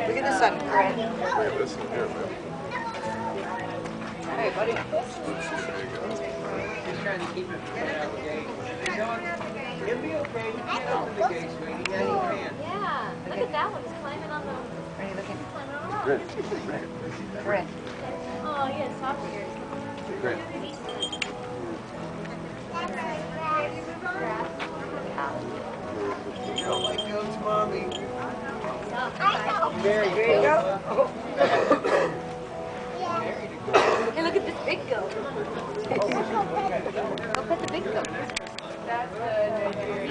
Look at this one, Corinne. Hey, buddy. He's trying to keep it out the gate. He'll be okay. We can't open the gate, sweetie. Yeah, he can. Yeah. Look at that one. He's climbing on the... Are you looking? Climbing on the rock. Corinne. Oh, he has soft ears. Oh my goats, mommy. There you go. Hey, look at this big goat. Go pet the big goat. That's good.